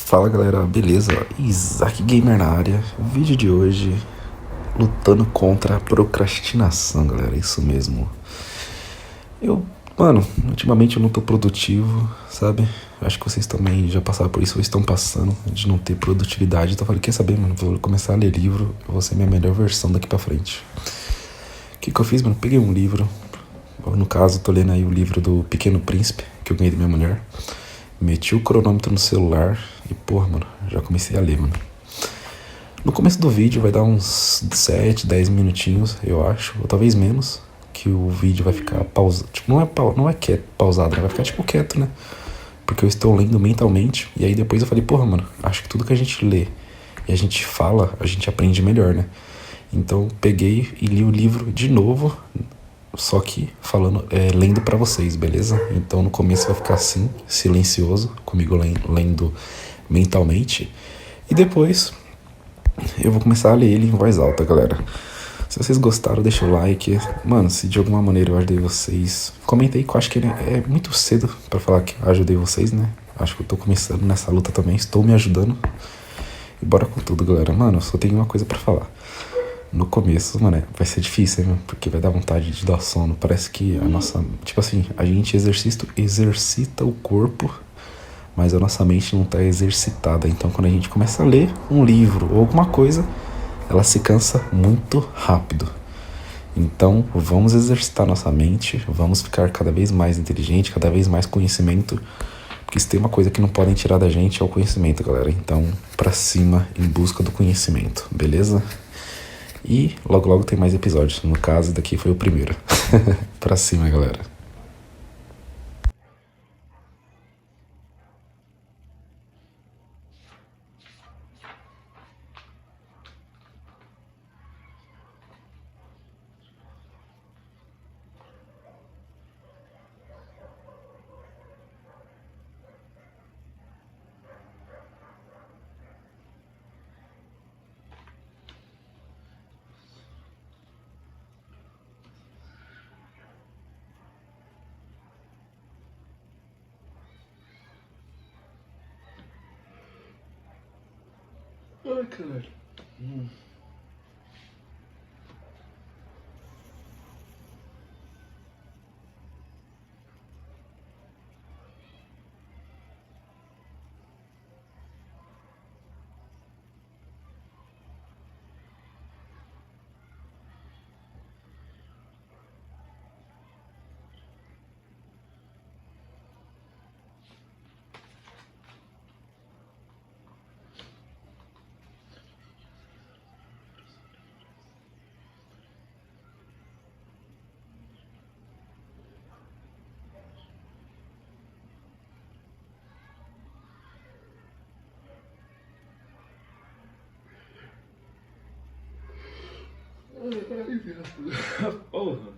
Fala galera, beleza? Isaac Gamer na área. O vídeo de hoje, lutando contra a procrastinação, galera. Isso mesmo. Mano, ultimamente eu não tô produtivo, sabe? Acho que vocês também já passaram por isso ou estão passando de não ter produtividade. Então eu falei, quer saber, mano? Vou começar a ler livro, eu vou ser minha melhor versão daqui pra frente. O que eu fiz, mano? Peguei um livro. No caso, tô lendo aí o livro do Pequeno Príncipe, que eu ganhei da minha mulher. Meti o cronômetro no celular e, porra, mano, já comecei a ler, mano. No começo do vídeo vai dar uns 7, 10 minutinhos, eu acho, ou talvez menos, que o vídeo vai ficar pausado. Tipo, não é quieto, pausado, né? Vai ficar tipo quieto, né? Porque eu estou lendo mentalmente. E aí depois eu falei, porra, mano, acho que tudo que a gente lê e a gente fala, a gente aprende melhor, né? Então peguei e li o livro de novo, só que falando, lendo pra vocês, beleza? Então no começo vai ficar assim, silencioso, comigo lendo mentalmente. E depois eu vou começar a ler ele em voz alta, galera. Se vocês gostaram, deixa o like. Mano, se de alguma maneira eu ajudei vocês, comenta aí que eu acho que é muito cedo pra falar que eu ajudei vocês, né? Acho que eu tô começando nessa luta também, estou me ajudando. E bora com tudo, galera. Mano, eu só tenho uma coisa pra falar. No começo, mano, vai ser difícil, hein, mano? Porque vai dar vontade de dar sono. Parece que a nossa. Tipo assim, a gente exercita o corpo, mas a nossa mente não tá exercitada. Então, quando a gente começa a ler um livro ou alguma coisa, ela se cansa muito rápido. Então, vamos exercitar nossa mente, vamos ficar cada vez mais inteligente, cada vez mais conhecimento. Porque se tem uma coisa que não podem tirar da gente é o conhecimento, galera. Então, pra cima, em busca do conhecimento, beleza? E logo logo tem mais episódios. No caso, daqui foi o primeiro. Pra cima, galera. Ai, caralho. Porra.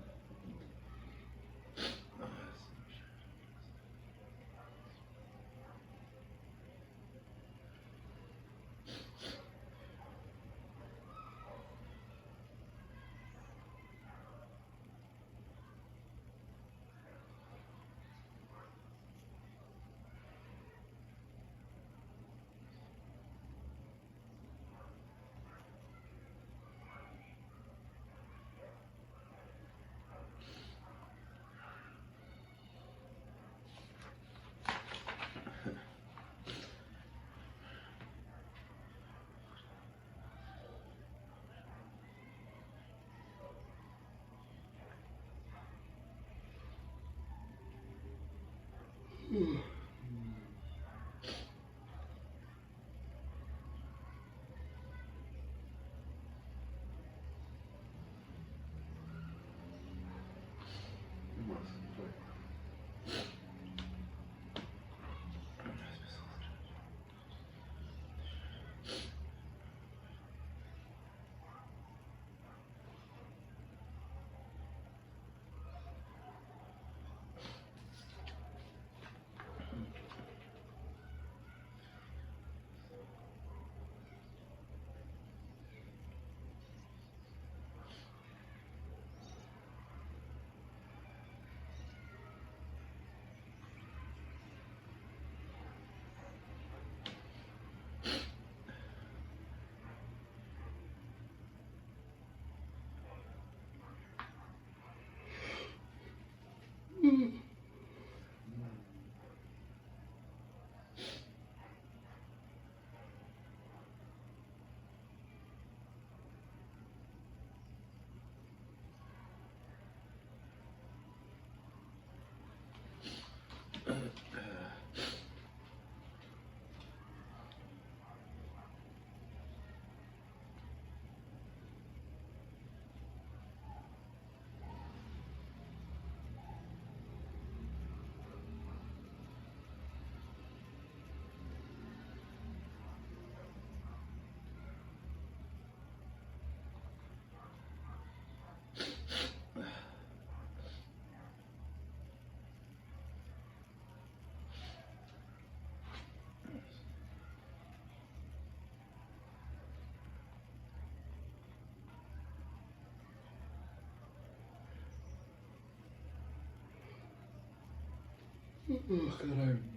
Caralho.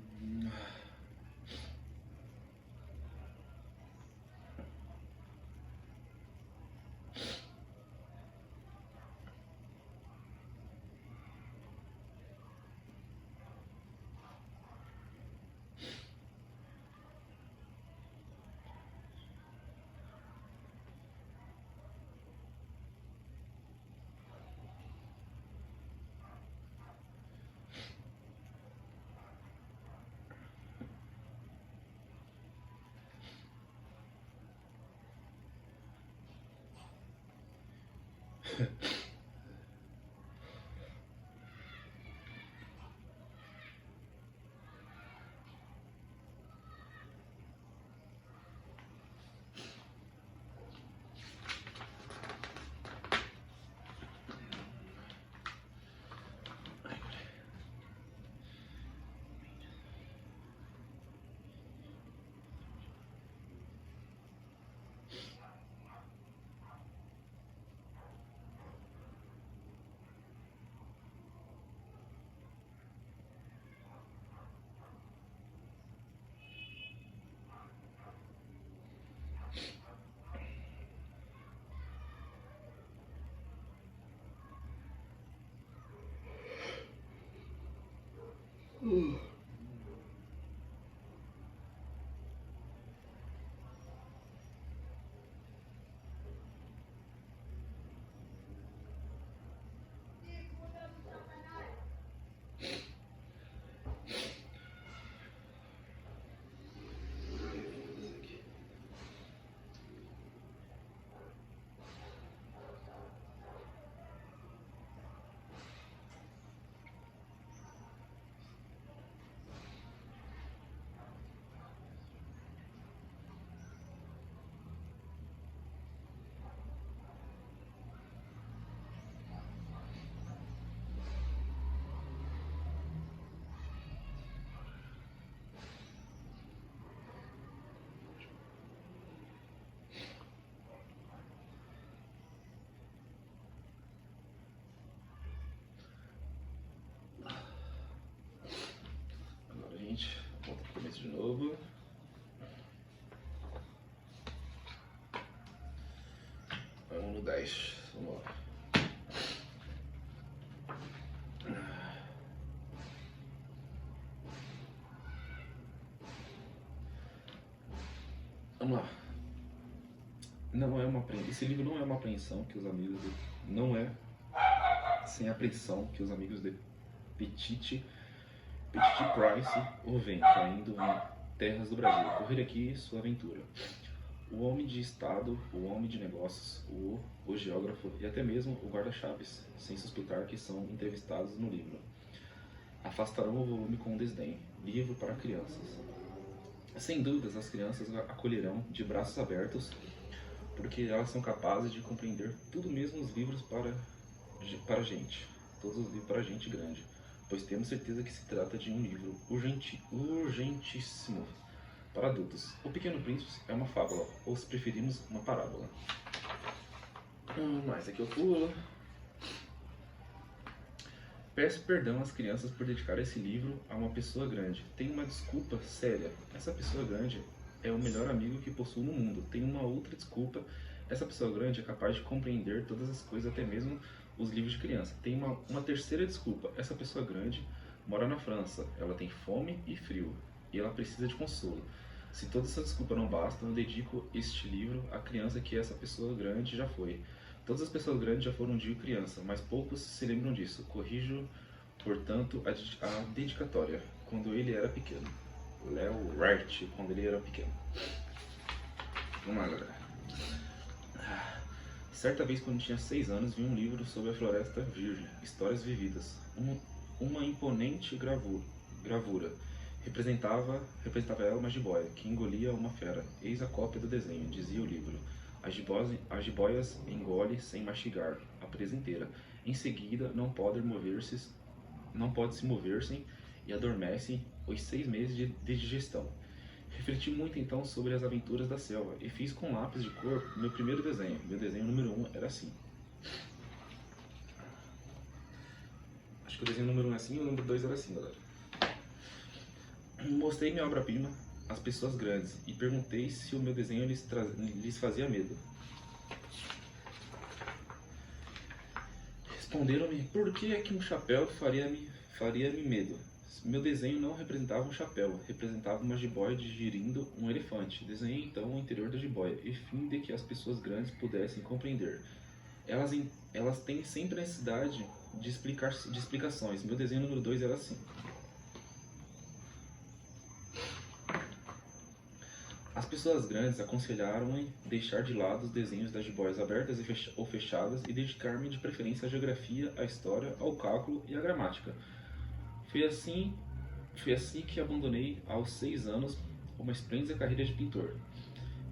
Volta pro começo de novo. Vamos no 10. Vamos lá. Vamos lá. Não é uma Esse livro não é uma apreensão que os amigos de... Não é sem apreensão que os amigos de Petit Price o vem caindo em terras do Brasil. Correr aqui sua aventura. O homem de estado, o homem de negócios, o geógrafo e até mesmo o guarda-chaves, sem suspeitar que são entrevistados no livro, afastarão o volume com desdém. Livro para crianças. Sem dúvidas, as crianças acolherão de braços abertos, porque elas são capazes de compreender tudo, mesmo os livros para gente. Todos os livros para gente grande, pois temos certeza que se trata de um livro urgentíssimo para adultos. O Pequeno Príncipe é uma fábula, ou se preferimos, uma parábola. Mas aqui eu pulo. Peço perdão às crianças por dedicar esse livro a uma pessoa grande. Tenho uma desculpa séria. Essa pessoa grande é o melhor amigo que possuo no mundo. Tenho uma outra desculpa. Essa pessoa grande é capaz de compreender todas as coisas, até mesmo os livros de criança. Tenho uma terceira desculpa. Essa pessoa grande mora na França. Ela tem fome e frio. E ela precisa de consolo. Se toda essa desculpa não basta, eu dedico este livro à criança que essa pessoa grande já foi. Todas as pessoas grandes já foram um dia criança, mas poucos se lembram disso. Corrijo, portanto, a dedicatória. Quando ele era pequeno. Léo Wright, quando ele era pequeno. Vamos lá, galera. Certa vez, quando tinha 6 anos, vi um livro sobre a Floresta Virgem, Histórias Vividas. Uma imponente gravura. Representava ela uma jiboia, que engolia uma fera. Eis a cópia do desenho, dizia o livro. As jiboias engole sem mastigar, a presa inteira. Em seguida, não pode se mover-se e adormecem os 6 meses de digestão. Refleti muito então sobre as aventuras da selva e fiz com lápis de cor meu primeiro desenho. Meu desenho número 1 era assim. Acho que o desenho número 1 é assim e o número 2 era assim, galera. Mostrei minha obra-prima às pessoas grandes e perguntei se o meu desenho lhes fazia medo. Responderam-me, por que é que um chapéu faria-me medo? Meu desenho não representava um chapéu, representava uma jiboia digerindo um elefante. Desenhei então o interior da jiboia, e fim de que as pessoas grandes pudessem compreender. Elas têm sempre a necessidade de explicações. Meu desenho número 2 era assim. As pessoas grandes aconselharam-me deixar de lado os desenhos das jiboias abertas ou fechadas e dedicar-me de preferência à geografia, à história, ao cálculo e à gramática. Foi assim que abandonei aos 6 anos uma esplêndida carreira de pintor.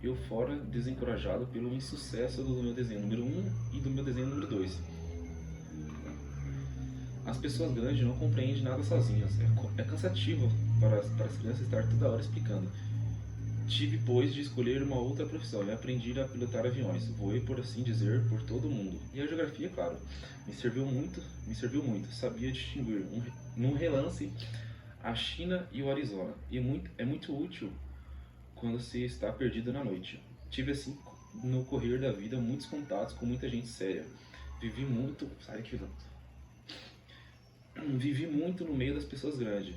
Eu fora desencorajado pelo insucesso do meu desenho número 1 e do meu desenho número 2. As pessoas grandes não compreendem nada sozinhas. É cansativo para as crianças estar toda hora explicando. Tive, pois, de escolher uma outra profissão e aprendi a pilotar aviões. Voei, por assim dizer, por todo o mundo. E a geografia, claro, me serviu muito. Sabia distinguir, num relance, a China e o Arizona. E é muito útil quando se está perdido na noite. Tive, assim, no correr da vida, muitos contatos com muita gente séria. Vivi muito no meio das pessoas grandes.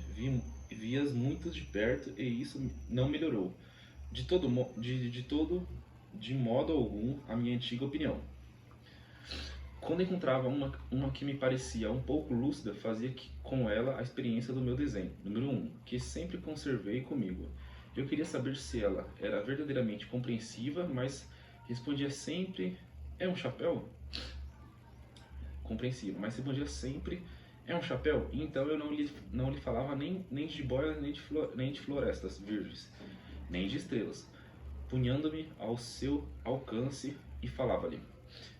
Vi-as muito de perto e isso não melhorou. De modo algum, a minha antiga opinião. Quando encontrava uma que me parecia um pouco lúcida, fazia com ela a experiência do meu desenho, número 1, que sempre conservei comigo. Eu queria saber se ela era verdadeiramente compreensiva, mas respondia sempre, é um chapéu? Compreensiva, mas respondia sempre, é um chapéu? E então eu não lhe falava nem de jiboias, nem de florestas virgens, nem de estrelas, punhando-me ao seu alcance e falava-lhe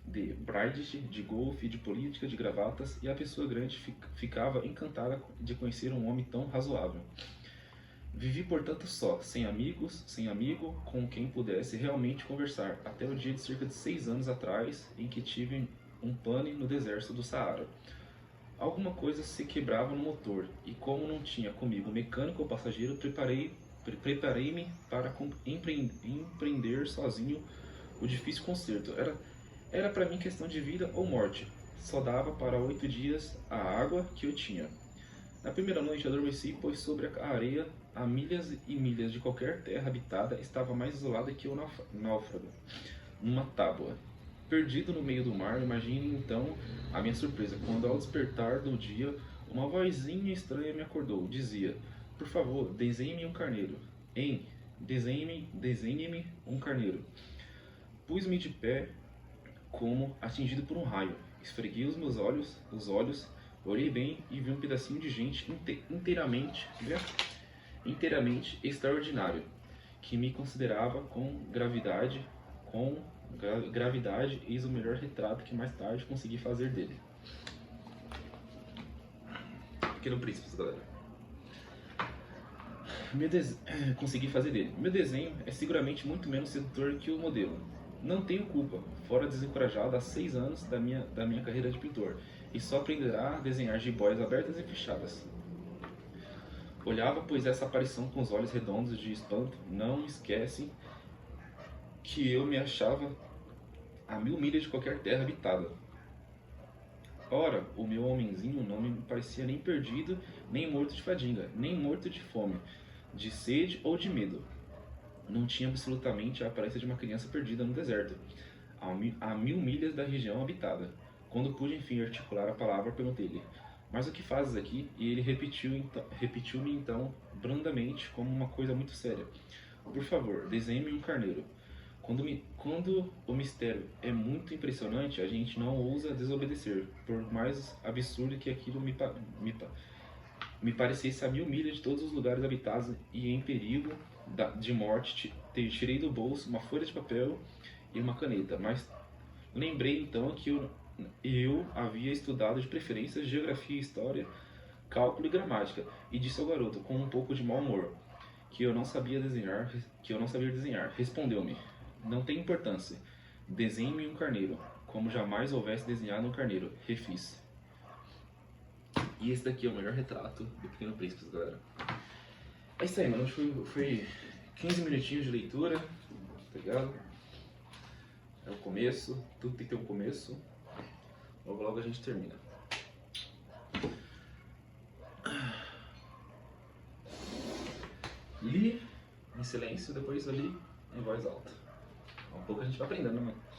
de Braidge, de golfe, de política, de gravatas, e a pessoa grande ficava encantada de conhecer um homem tão razoável. Vivi, portanto, só, sem amigo com quem pudesse realmente conversar, até o dia de cerca de 6 anos atrás, em que tive um pane no deserto do Saara. Alguma coisa se quebrava no motor, e como não tinha comigo mecânico ou passageiro, preparei-me para empreender sozinho o difícil conserto. Era para mim questão de vida ou morte. Só dava para 8 dias a água que eu tinha. Na primeira noite adormeci, pois sobre a areia, a milhas e milhas de qualquer terra habitada, estava mais isolada que o náufrago, numa tábua. Perdido no meio do mar, imagine então a minha surpresa, quando ao despertar do dia, uma vozinha estranha me acordou. Dizia, por favor, desenhe-me um carneiro. Desenhe-me um carneiro. Pus-me de pé como atingido por um raio. Esfreguei os meus olhos, olhei bem e vi um pedacinho de gente inteiramente extraordinário, que me considerava com gravidade, eis o melhor retrato que mais tarde consegui fazer dele. Pequeno Príncipe, galera. Consegui fazer dele. Meu desenho é seguramente muito menos sedutor que o modelo. Não tenho culpa, fora desencorajado há 6 anos da minha carreira de pintor, e só aprenderá a desenhar jiboias abertas e fechadas. Olhava, pois, essa aparição com os olhos redondos de espanto. Não esquecem que eu me achava a 1000 milhas de qualquer terra habitada. Ora, o meu homenzinho não me parecia nem perdido, nem morto de fadiga, nem morto de fome, de sede ou de medo. Não tinha absolutamente a aparência de uma criança perdida no deserto, a 1000 milhas da região habitada. Quando pude enfim articular a palavra, perguntei-lhe, mas o que fazes aqui? E ele repetiu-me então, brandamente, como uma coisa muito séria. Por favor, desenhe-me um carneiro. Quando o mistério é muito impressionante, a gente não ousa desobedecer, por mais absurdo que aquilo me parecesse a 1000 milhas de todos os lugares habitados e em perigo de morte. Tirei do bolso uma folha de papel e uma caneta, mas lembrei então que eu havia estudado de preferência geografia, história, cálculo e gramática, e disse ao garoto com um pouco de mau humor que eu não sabia desenhar. Respondeu-me, não tem importância, desenhe-me um carneiro, como jamais houvesse desenhado um carneiro. Refiz. E esse daqui é o melhor retrato do Pequeno Príncipe, galera. É isso aí, mano. Foi 15 minutinhos de leitura, tá ligado? É o começo, tudo tem que ter um começo. Logo logo a gente termina. Li em silêncio, depois eu li em voz alta. Um pouco a gente vai aprendendo, né, mano?